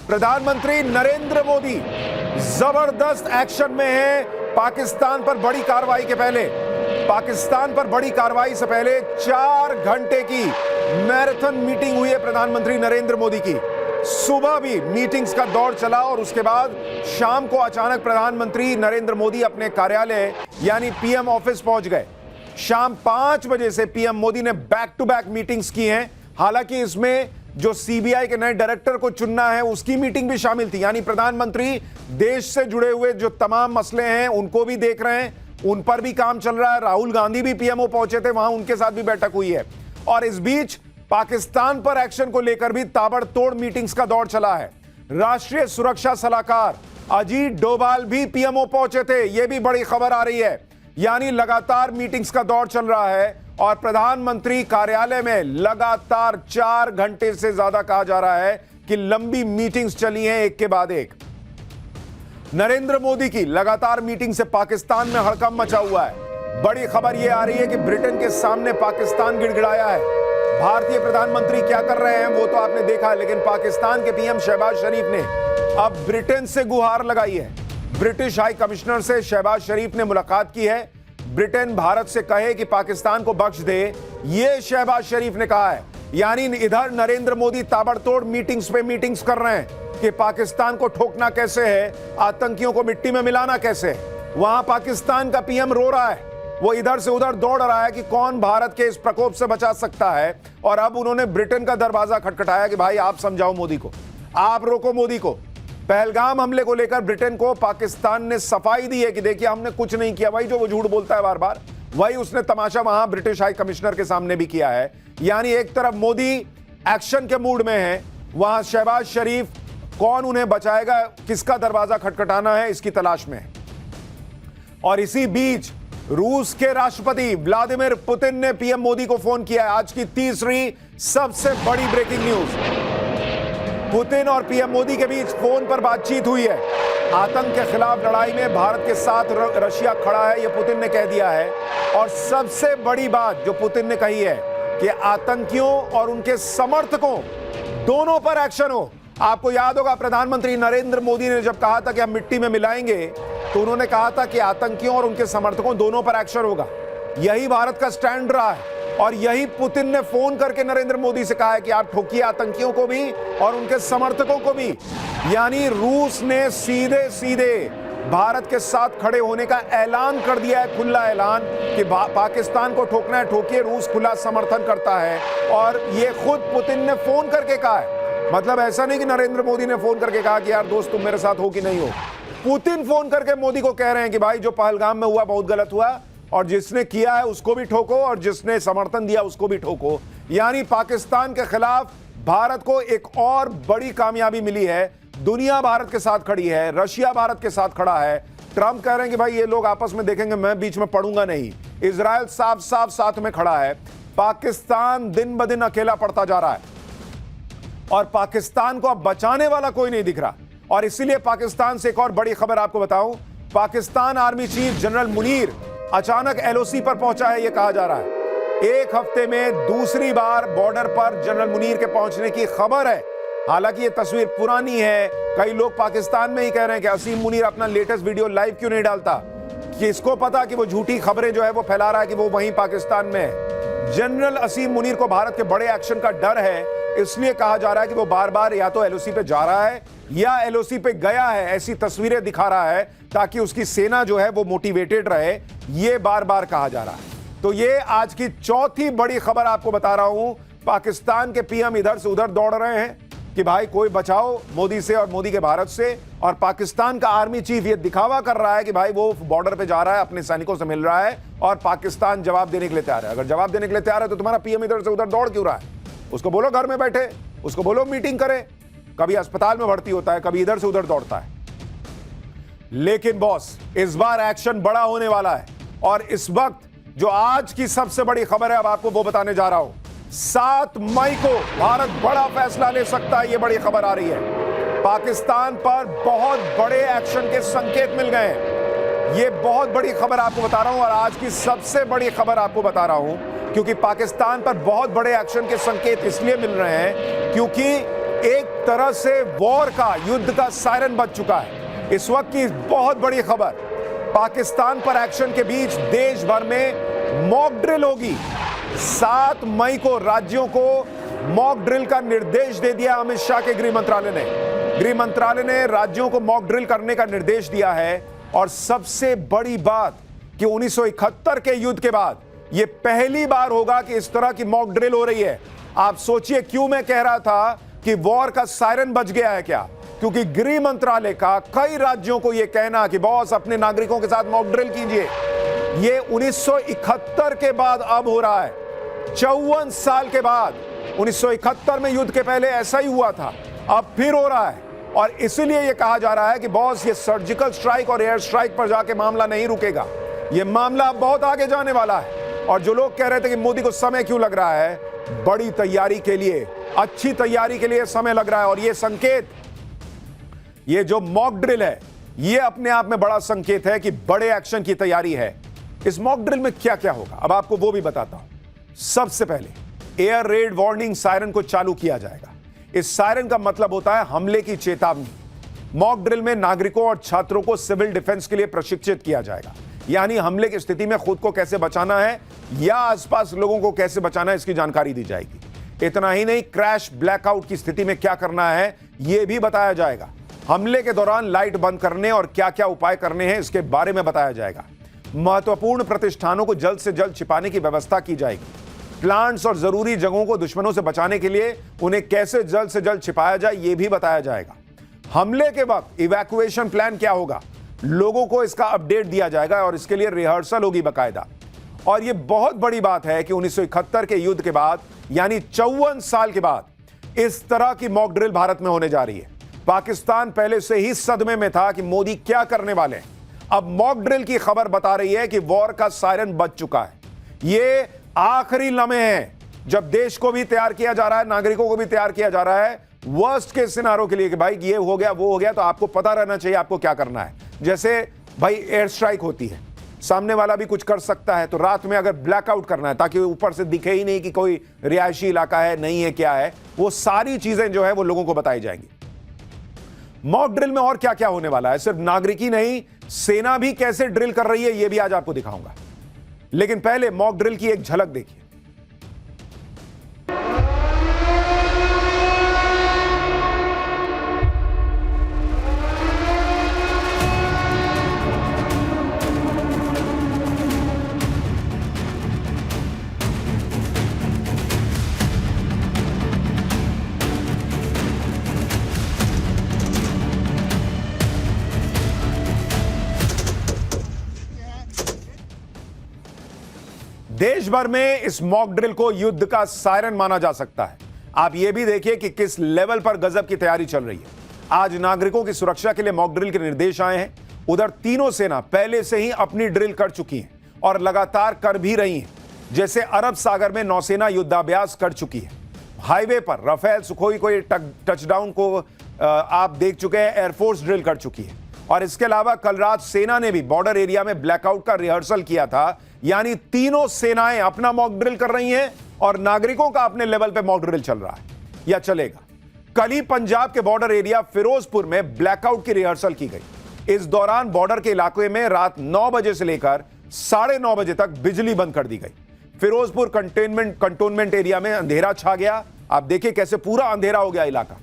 प्रधानमंत्री नरेंद्र मोदी जबरदस्त एक्शन में है। पाकिस्तान पर बड़ी कार्रवाई के पहले, पाकिस्तान पर बड़ी कार्रवाई से पहले 4 घंटे की मैराथन मीटिंग हुई है प्रधानमंत्री नरेंद्र मोदी की। सुबह भी मीटिंग्स का दौर चला और उसके बाद शाम को अचानक प्रधानमंत्री नरेंद्र मोदी अपने कार्यालय यानी पीएम ऑफिस पहुंच गए। शाम 5 बजे से पीएम मोदी ने बैक टू बैक मीटिंग्स की हैं। हालांकि इसमें जो सीबीआई के नए डायरेक्टर को चुनना है उसकी मीटिंग भी शामिल थी। यानी प्रधानमंत्री देश से जुड़े हुए जो तमाम मसले हैं उनको भी देख रहे हैं, उन पर भी काम चल रहा है। राहुल गांधी भी पीएमओ पहुंचे थे, वहां उनके साथ भी बैठक हुई है। और इस बीच पाकिस्तान पर एक्शन को लेकर भी ताबड़तोड़ मीटिंग्स का दौर चला है। राष्ट्रीय सुरक्षा सलाहकार अजीत डोभाल भी पीएमओ पहुंचे थे, यह भी बड़ी खबर आ रही है। यानी लगातार मीटिंग्स का दौर चल रहा है और प्रधानमंत्री कार्यालय में लगातार 4 घंटे से ज्यादा कहा जा रहा है कि लंबी मीटिंग्स चली हैं एक के बाद एक। नरेंद्र मोदी की लगातार मीटिंग से पाकिस्तान में हड़कंप मचा हुआ है। बड़ी खबर यह आ रही है कि ब्रिटेन के सामने पाकिस्तान गिड़गिड़ाया है। भारतीय प्रधानमंत्री क्या कर रहे हैं वो तो आपने देखा, लेकिन पाकिस्तान के पीएम शहबाज शरीफ ने अब ब्रिटेन से गुहार लगाई है। ब्रिटिश हाई कमिश्नर से शहबाज शरीफ ने मुलाकात की है। ब्रिटेन भारत से कहे कि पाकिस्तान को बख्श दे, ये शहबाज शरीफ ने कहा है। यानी इधर नरेंद्र मोदी ताबड़तोड़ मीटिंग्स पे मीटिंग्स कर रहे हैं कि पाकिस्तान को ठोकना कैसे है, आतंकियों को मिट्टी में मिलाना कैसे है। वहां पाकिस्तान का पीएम रो रहा है, वो इधर से उधर दौड़ रहा है कि कौन भारत के इस प्रकोप से बचा सकता है। और अब उन्होंने ब्रिटेन का दरवाजा खटखटाया कि भाई आप समझाओ मोदी को, आप रोको मोदी को। पहलगाम हमले को लेकर ब्रिटेन को पाकिस्तान ने सफाई दी है कि देखिए हमने कुछ नहीं किया। भाई जो वो झूठ बोलता है बार बार, वही उसने तमाशा वहां ब्रिटिश हाई कमिश्नर के सामने भी किया है। यानी एक तरफ मोदी एक्शन के मूड में है, वहां शहबाज शरीफ कौन उन्हें बचाएगा, किसका दरवाजा खटखटाना है, इसकी तलाश में है। और इसी बीच रूस के राष्ट्रपति व्लादिमीर पुतिन ने पीएम मोदी को फोन किया है। आज की तीसरी सबसे बड़ी ब्रेकिंग न्यूज, पुतिन और पीएम मोदी के बीच फोन पर बातचीत हुई है। आतंक के खिलाफ लड़ाई में भारत के साथ रशिया खड़ा है, यह पुतिन ने कह दिया है। और सबसे बड़ी बात जो पुतिन ने कही है कि आतंकियों और उनके समर्थकों दोनों पर एक्शन हो। आपको याद होगा प्रधानमंत्री नरेंद्र मोदी ने जब कहा था कि हम मिट्टी में मिलाएंगे, तो उन्होंने कहा था कि आतंकियों और उनके समर्थकों दोनों पर एक्शन होगा। यही भारत का स्टैंड रहा है और यही पुतिन ने फोन करके नरेंद्र मोदी से कहा है कि आप ठोकिए आतंकियों को भी और उनके समर्थकों को भी। यानी रूस ने सीधे सीधे भारत के साथ खड़े होने का ऐलान कर दिया है, खुला ऐलान कि पाकिस्तान को ठोकना है ठोकिए, रूस खुला समर्थन करता है। और ये खुद पुतिन ने फोन करके कहा है। मतलब ऐसा नहीं कि नरेंद्र मोदी ने फोन करके कहा कि यार दोस्त तुम मेरे साथ हो कि नहीं हो। पुतिन फोन करके मोदी को कह रहे हैं कि भाई जो पहलगाम में हुआ बहुत गलत हुआ और जिसने किया है उसको भी ठोको और जिसने समर्थन दिया उसको भी ठोको। यानी पाकिस्तान के खिलाफ भारत को एक और बड़ी कामयाबी मिली है। दुनिया भारत के साथ खड़ी है, रशिया भारत के साथ खड़ा है। ट्रंप कह रहे हैं कि भाई ये लोग आपस में देखेंगे, मैं बीच में पड़ूंगा नहीं। इजराइल साफ साफ साथ में खड़ा है। पाकिस्तान दिन ब दिन अकेला पड़ता जा रहा है और पाकिस्तान को अब बचाने वाला कोई नहीं दिख रहा। और इसीलिए पाकिस्तान से एक और बड़ी खबर आपको बताऊं, Pakistan army chief general Munir अचानक एलओसी पर पहुंचा है, यह कहा जा रहा है। एक हफ्ते में दूसरी बार बॉर्डर पर जनरल मुनीर के पहुंचने की खबर है। हालांकि यह तस्वीर पुरानी है। कई लोग पाकिस्तान में ही कह रहे हैं कि असीम मुनीर अपना लेटेस्ट वीडियो लाइव क्यों नहीं डालता, कि इसको पता कि वो झूठी खबरें जो है वो फैला रहा है कि वो वहीं पाकिस्तान में है। जनरल असीम मुनीर को भारत के बड़े एक्शन का डर है, इसलिए कहा जा रहा है कि वो बार बार या तो एलओसी पे जा रहा है या एलओसी पे गया है, ऐसी तस्वीरें दिखा रहा है ताकि उसकी सेना जो है वो मोटिवेटेड रहे। ये बार बार कहा जा रहा है। तो ये आज की चौथी बड़ी खबर आपको बता रहा हूं। पाकिस्तान के पीएम इधर से उधर दौड़ रहे हैं कि भाई कोई बचाओ मोदी से और मोदी के भारत से। और पाकिस्तान का आर्मी चीफ ये दिखावा कर रहा है कि भाई वो बॉर्डर पे जा रहा है, अपने सैनिकों से मिल रहा है और पाकिस्तान जवाब देने के लिए तैयार है। अगर जवाब देने के लिए तैयार है तो तुम्हारा पीएम इधर से उधर दौड़ क्यों रहा है? उसको बोलो घर में बैठे, उसको बोलो मीटिंग करे। कभी अस्पताल में भर्ती होता है, कभी इधर से उधर दौड़ता है। लेकिन बॉस, इस बार एक्शन बड़ा होने वाला है और इस वक्त जो आज की सबसे बड़ी खबर है अब आपको वो बताने जा रहा हूं। 7 मई को भारत बड़ा फैसला ले सकता है, यह बड़ी खबर आ रही है। पाकिस्तान पर बहुत बड़े एक्शन के संकेत मिल गए हैं। यह बहुत बड़ी खबर आपको बता रहा हूं और आज की सबसे बड़ी खबर आपको बता रहा हूं क्योंकि पाकिस्तान पर बहुत बड़े एक्शन के संकेत इसलिए मिल रहे हैं क्योंकि एक तरह से वॉर का, युद्ध का सायरन बज चुका है। इस वक्त की बहुत बड़ी खबर, पाकिस्तान पर एक्शन के बीच देश भर में मॉक ड्रिल होगी। 7 मई को राज्यों को मॉक ड्रिल का निर्देश दे दिया अमित शाह के गृह मंत्रालय ने राज्यों को मॉक ड्रिल करने का निर्देश दिया है। और सबसे बड़ी बात कि 1971 के युद्ध के बाद यह पहली बार होगा कि इस तरह की मॉक ड्रिल हो रही है। आप सोचिए क्यों मैं कह रहा था कि वॉर का सायरन बज गया है क्या? क्योंकि गृह मंत्रालय का कई राज्यों को यह कहना कि बॉस अपने नागरिकों के साथ मॉक ड्रिल कीजिए, यह 1971 के बाद अब हो रहा है। 54 साल के बाद, 1971 में युद्ध के पहले ऐसा ही हुआ था, अब फिर हो रहा है। और इसीलिए यह कहा जा रहा है कि बॉस ये सर्जिकल स्ट्राइक और एयर स्ट्राइक पर जाके मामला नहीं रुकेगा, यह मामला बहुत आगे जाने वाला है। और जो लोग कह रहे थे कि मोदी को समय क्यों लग रहा है, बड़ी तैयारी के लिए, अच्छी तैयारी के लिए समय लग रहा है। और यह संकेत, ये जो मॉक ड्रिल है, यह अपने आप में बड़ा संकेत है कि बड़े एक्शन की तैयारी है। इस मॉक ड्रिल में क्या क्या होगा अब आपको वो भी बताता हूं। सबसे पहले एयर रेड वार्निंग सायरन को चालू किया जाएगा। इस सायरन का मतलब होता है हमले की चेतावनी। मॉक ड्रिल में नागरिकों और छात्रों को सिविल डिफेंस के लिए प्रशिक्षित किया जाएगा, यानी हमले की स्थिति में खुद को कैसे बचाना है या आसपास लोगों को कैसे बचाना है, इसकी जानकारी दी जाएगी। इतना ही नहीं, क्रैश ब्लैकआउट की स्थिति में क्या करना है यह भी बताया जाएगा। हमले के दौरान लाइट बंद करने और क्या क्या उपाय करने हैं इसके बारे में बताया जाएगा। महत्वपूर्ण प्रतिष्ठानों को जल्द से जल्द छिपाने की व्यवस्था की जाएगी। प्लांट्स और जरूरी जगहों को दुश्मनों से बचाने के लिए उन्हें कैसे जल्द से जल्द छिपाया जाए यह भी बताया जाएगा। हमले के वक्त इवैक्यूएशन प्लान क्या होगा, लोगों को इसका अपडेट दिया जाएगा और इसके लिए रिहर्सल होगी बाकायदा। और यह बहुत बड़ी बात है कि 1971 के युद्ध के बाद, यानी 54 साल के बाद इस तरह की मॉक ड्रिल भारत में होने जा रही है। पाकिस्तान पहले से ही सदमे में था कि मोदी क्या करने वाले हैं। अब मॉक ड्रिल की खबर बता रही है कि वॉर का सायरन बज चुका है। ये आखिरी लम्हे हैं जब देश को भी तैयार किया जा रहा है, नागरिकों को भी तैयार किया जा रहा है वर्स्ट के सिनारों के लिए कि भाई ये हो गया वो हो गया, तो आपको पता रहना चाहिए आपको क्या करना है। जैसे भाई एयर स्ट्राइक होती है, सामने वाला भी कुछ कर सकता है, तो रात में अगर ब्लैकआउट करना है ताकि ऊपर से दिखे ही नहीं कि कोई रिहायशी इलाका है नहीं है क्या है, वो सारी चीजें जो है वो लोगों को बताई जाएंगी। मॉक ड्रिल में और क्या क्या होने वाला है, सिर्फ नागरिक ही नहीं, सेना भी कैसे ड्रिल कर रही है यह भी आज आपको दिखाऊंगा। लेकिन पहले मॉक ड्रिल की एक झलक देखिए। देश भर में इस मॉक ड्रिल को युद्ध का सायरन माना जा सकता है। आप यह भी देखिए कि किस लेवल पर गजब की तैयारी चल रही है। आज नागरिकों की सुरक्षा के लिए मॉक ड्रिल के निर्देश आए हैं। उधर तीनों सेना पहले से ही अपनी ड्रिल कर चुकी हैं और लगातार कर भी रही हैं। जैसे अरब सागर में नौसेना युद्धाभ्यास कर चुकी है, हाईवे पर राफेल सुखोई को टचडाउन को आप देख चुके हैं, एयरफोर्स ड्रिल कर चुकी है। और इसके अलावा कल रात सेना ने भी बॉर्डर एरिया में ब्लैकआउट का रिहर्सल किया था। यानी तीनों सेनाएं अपना मॉक ड्रिल कर रही हैं और नागरिकों का अपने लेवल पे मॉक ड्रिल चल रहा है या चलेगा। कल ही पंजाब के बॉर्डर एरिया फिरोजपुर में ब्लैकआउट की रिहर्सल की गई। इस दौरान बॉर्डर के इलाके में रात 9 बजे से लेकर 9:30 बजे तक बिजली बंद कर दी गई। फिरोजपुर कंटोनमेंट एरिया में अंधेरा छा गया। आप देखिए कैसे पूरा अंधेरा हो गया इलाका।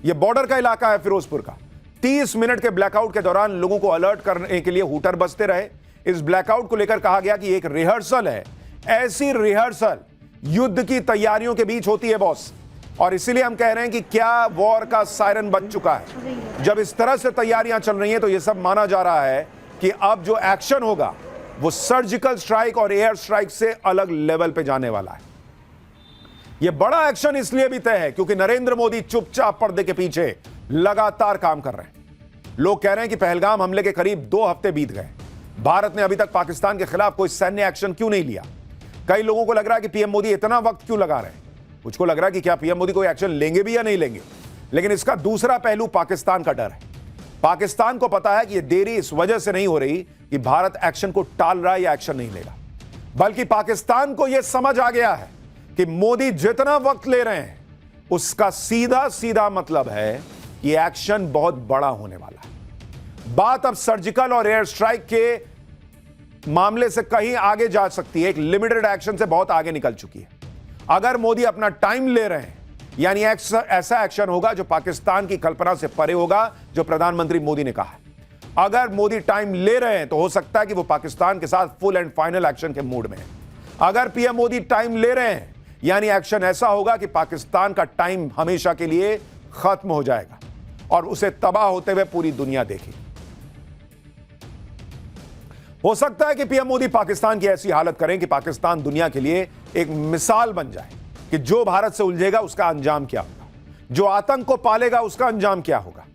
यह बॉर्डर का इलाका है फिरोजपुर का। 30 मिनट के ब्लैकआउट के दौरान लोगों को अलर्ट करने के लिए हूटर बजते रहे। इस ब्लैकआउट को लेकर कहा गया कि एक रिहर्सल है। ऐसी रिहर्सल युद्ध की तैयारियों के बीच होती है बॉस, और इसीलिए हम कह रहे हैं कि क्या वॉर का सायरन बज चुका है। जब इस तरह से तैयारियां चल रही हैं तो यह सब माना जा रहा है कि अब जो एक्शन होगा वो सर्जिकल स्ट्राइक और एयर स्ट्राइक से अलग लेवल पे जाने वाला है। यह बड़ा एक्शन इसलिए भी तय है क्योंकि नरेंद्र मोदी चुपचाप पर्दे के पीछे लगातार काम कर रहे हैं। लोग कह रहे हैं कि पहलगाम हमले के करीब 2 हफ्ते बीत गए, भारत ने अभी तक पाकिस्तान के खिलाफ कोई सैन्य एक्शन क्यों नहीं लिया। कई लोगों को लग रहा है कि पीएम मोदी इतना वक्त क्यों लगा रहे हैं। कुछ को लग रहा है कि क्या पीएम मोदी कोई एक्शन लेंगे भी या नहीं लेंगे। लेकिन इसका दूसरा पहलू पाकिस्तान का डर है। पाकिस्तान को पता है कि यह देरी इस वजह से नहीं हो रही कि भारत एक्शन को टाल रहा है या एक्शन नहीं लेगा, बल्कि पाकिस्तान को यह समझ आ गया है कि मोदी जितना वक्त ले रहे हैं उसका सीधा सीधा मतलब है कि एक्शन बहुत बड़ा होने वाला है। बात अब सर्जिकल और एयर स्ट्राइक के मामले से कहीं आगे जा सकती है, एक लिमिटेड एक्शन से बहुत आगे निकल चुकी है। अगर मोदी अपना टाइम ले रहे हैं, यानी ऐसा एक्शन होगा जो पाकिस्तान की कल्पना से परे होगा, जो प्रधानमंत्री मोदी ने कहा है। अगर मोदी टाइम ले रहे हैं तो हो सकता है कि वो पाकिस्तान के साथ फुल एंड फाइनल एक्शन के मूड में है। अगर पीएम मोदी टाइम ले रहे हैं, यानी एक्शन ऐसा होगा कि पाकिस्तान का टाइम हमेशा के लिए खत्म हो जाएगा और उसे तबाह होते हुए पूरी दुनिया देखेगी। हो सकता है कि पीएम मोदी पाकिस्तान की ऐसी हालत करें कि पाकिस्तान दुनिया के लिए एक मिसाल बन जाए कि जो भारत से उलझेगा उसका अंजाम क्या होगा, जो आतंक को पालेगा उसका अंजाम क्या होगा।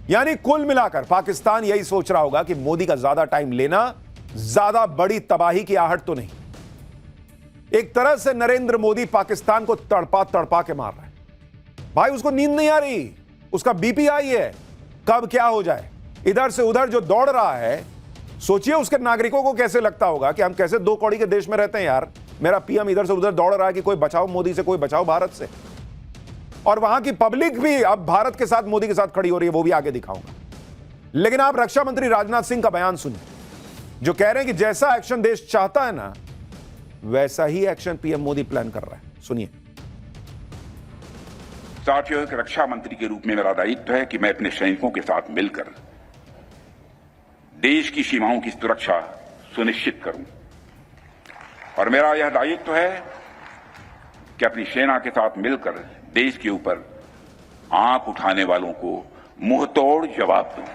यानी कुल मिलाकर पाकिस्तान यही सोच रहा होगा कि मोदी का ज्यादा टाइम लेना ज्यादा बड़ी तबाही की आहट तो नहीं। एक तरह से नरेंद्र मोदी पाकिस्तान को तड़पा तड़पा के मार रहा है। भाई उसको नींद नहीं आ रही, उसका बीपी हाई है, कब क्या हो जाए। इधर से उधर जो दौड़ रहा है, सोचिए उसके नागरिकों को कैसे लगता होगा कि हम कैसे दो कौड़ी के देश में रहते हैं यार। मेरा पीएम इधर से उधर दौड़ रहा है कि कोई बचाओ मोदी से, कोई बचाओ भारत से। और वहां की पब्लिक भी अब भारत के साथ मोदी के साथ खड़ी हो रही है, वो भी आगे दिखाऊंगा। लेकिन आप रक्षा मंत्री राजनाथ सिंह का बयान सुनिए, जो कह रहे हैं कि जैसा एक्शन देश चाहता है ना, वैसा ही एक्शन पीएम मोदी प्लान कर रहा है। सुनिए। साथियों, एक रक्षा मंत्री के रूप में मेरा दायित्व है कि मैं अपने सैनिकों के साथ मिलकर देश की सीमाओं की सुरक्षा सुनिश्चित करूं। और मेरा यह दायित्व है कि अपनी सेना के साथ मिलकर देश के ऊपर आंख उठाने वालों को मुंहतोड़ जवाब दूं।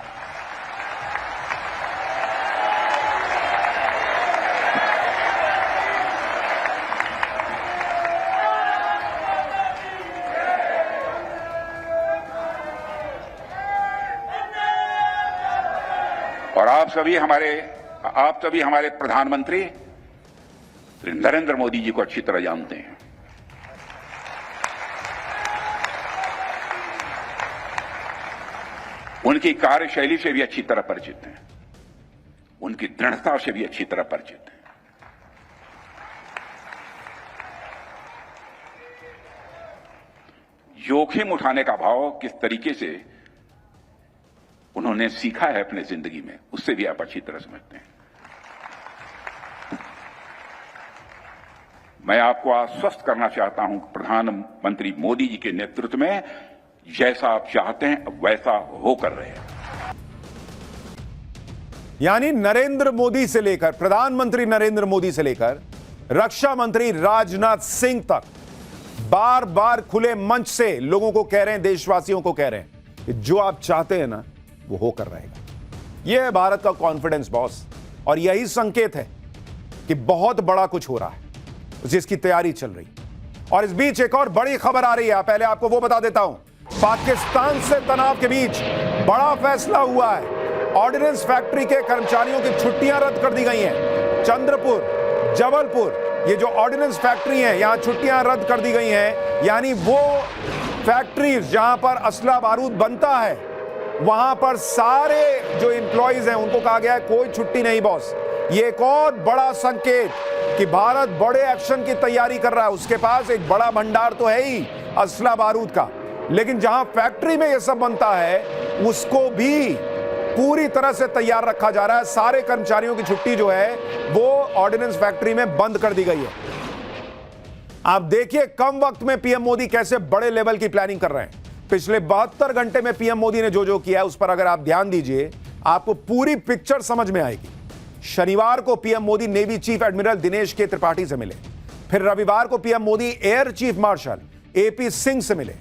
और आप सभी हमारे प्रधानमंत्री नरेंद्र मोदी जी को अच्छी तरह जानते हैं। उनकी कार्यशैली से भी अच्छी तरह परिचित हैं, उनकी दृढ़ता से भी अच्छी तरह परिचित हैं। जोखिम उठाने का भाव किस तरीके से उन्होंने सीखा है अपने जिंदगी में, उससे भी आप अच्छी तरह समझते हैं। मैं आपको आश्वस्त करना चाहता हूं कि प्रधानमंत्री मोदी जी के नेतृत्व में जैसा आप चाहते हैं वैसा होकर रहे। यानी नरेंद्र मोदी से लेकर, प्रधानमंत्री नरेंद्र मोदी से लेकर रक्षा मंत्री राजनाथ सिंह तक बार बार खुले मंच से लोगों को कह रहे हैं, देशवासियों को कह रहे हैं कि जो आप चाहते हैं ना वो होकर रहेगा। यह है भारत का कॉन्फिडेंस बॉस, और यही संकेत है कि बहुत बड़ा कुछ हो रहा है, जिसकी तैयारी चल रही। और इस बीच एक और बड़ी खबर आ रही है, पहले आपको वो बता देता हूं। पाकिस्तान से तनाव के बीच बड़ा फैसला हुआ है। ऑर्डिनेंस फैक्ट्री के कर्मचारियों की छुट्टियां रद्द कर दी गई हैं। चंद्रपुर, जबलपुर, ये जो ऑर्डिनेंस फैक्ट्री है, यहां छुट्टियां रद्द कर दी गई हैं। यानी वो फैक्ट्रीज जहां पर असला बारूद बनता है, वहां पर सारे जो एम्प्लॉइज हैं उनको कहा गया है कोई छुट्टी नहीं बॉस। ये एक और बड़ा संकेत कि भारत बड़े एक्शन की तैयारी कर रहा है। उसके पास एक बड़ा भंडार तो है ही असला बारूद का, लेकिन जहां फैक्ट्री में यह सब बनता है उसको भी पूरी तरह से तैयार रखा जा रहा है। सारे कर्मचारियों की छुट्टी जो है वो ऑर्डिनेंस फैक्ट्री में बंद कर दी गई है। आप देखिए कम वक्त में पीएम मोदी कैसे बड़े लेवल की प्लानिंग कर रहे हैं। पिछले 72 घंटे में पीएम मोदी ने जो जो किया है उस पर अगर आप ध्यान दीजिए, आपको पूरी पिक्चर समझ में आएगी। शनिवार को PM Modi navy chief admiral Dinesh के त्रिपाठी से मिले, फिर रविवार को PM Modi air chief marshal AP Singh से मिले।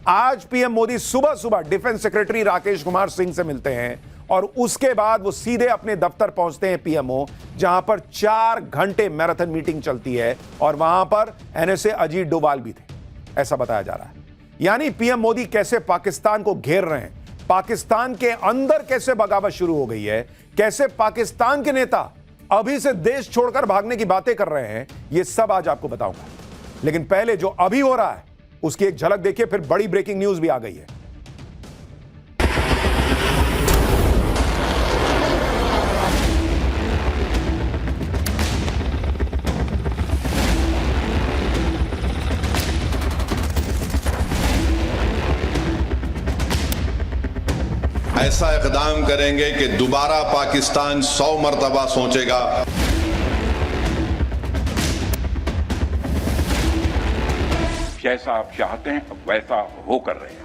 आज पीएम मोदी सुबह सुबह डिफेंस सेक्रेटरी राकेश कुमार सिंह से मिलते हैं और उसके बाद वो सीधे अपने दफ्तर पहुंचते हैं पीएमओ, जहां पर 4 घंटे मैराथन मीटिंग चलती है और वहां पर एनएसए अजीत डोभाल भी थे, ऐसा बताया जा रहा है। यानी पीएम मोदी कैसे पाकिस्तान को घेर रहे हैं, पाकिस्तान के अंदर कैसे बगावत शुरू हो गई है, कैसे पाकिस्तान के नेता अभी से देश छोड़कर भागने की बातें कर रहे हैं, ये सब आज आपको बताऊंगा। लेकिन पहले जो अभी हो रहा है उसकी एक झलक देखिए, फिर बड़ी ब्रेकिंग न्यूज भी आ गई है। ऐसा इक़दाम करेंगे कि दोबारा पाकिस्तान 100 मरतबा सोचेगा। जैसा आप चाहते हैं वैसा होकर रहेगा।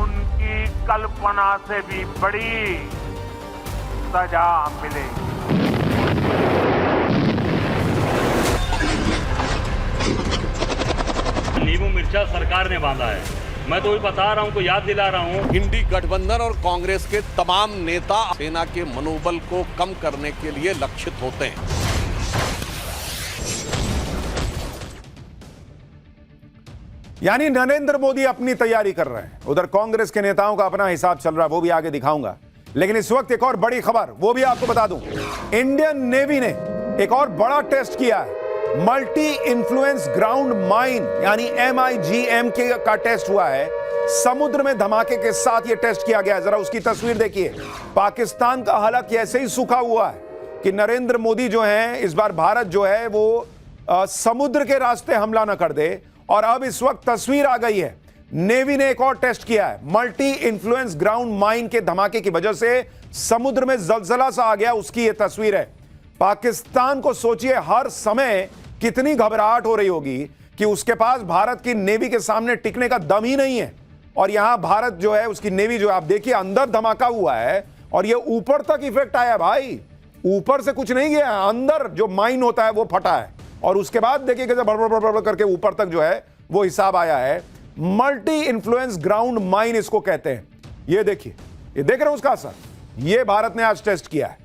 उनकी कल्पना से भी बड़ी सजा मिलेगी। नींबू मिर्चा सरकार ने बांधा है। मैं तो भी बता रहा हूं, को याद दिला रहा हूं। इंडी गठबंधन और कांग्रेस के तमाम नेता सेना के मनोबल को कम करने के लिए लक्षित होते हैं। यानी नरेंद्र मोदी अपनी तैयारी कर रहे हैं, उधर कांग्रेस के नेताओं का अपना हिसाब चल रहा है, वो भी आगे दिखाऊंगा। लेकिन इस वक्त एक और बड़ी खबर, वो भी आपको बता दूं। इंडियन नेवी ने एक और बड़ा टेस्ट किया है। मल्टी इन्फ्लुएंस ग्राउंड माइन यानी MIGM का टेस्ट हुआ है। समुद्र में धमाके के साथ यह टेस्ट किया गया है। जरा उसकी तस्वीर देखिए। पाकिस्तान का हालत ऐसे ही सूखा हुआ है कि नरेंद्र मोदी जो है, इस बार भारत जो है वो समुद्र के रास्ते हमला ना कर दे। और अब इस वक्त तस्वीर आ गई है, नेवी ने एक और टेस्ट किया है। मल्टी इन्फ्लुएंस ग्राउंड माइन के धमाके की वजह से समुद्र में जलजला सा आ गया, उसकी यह तस्वीर है। पाकिस्तान को सोचिए हर समय कितनी घबराहट हो रही होगी कि उसके पास भारत की नेवी के सामने टिकने का दम ही नहीं है। और यहां भारत जो है, उसकी नेवी जो है, आप देखिए अंदर धमाका हुआ है और ये ऊपर तक इफेक्ट आया भाई। ऊपर से कुछ नहीं गया, अंदर जो माइन होता है वो फटा है। और उसके बाद देखिए कैसे बड़ करके ऊपर तक जो है वो हिसाब आया है। मल्टी इन्फ्लुएंस ग्राउंड माइन इसको कहते हैं। ये देखिए, ये देख रहे हो उसका असर। ये भारत ने आज टेस्ट किया है।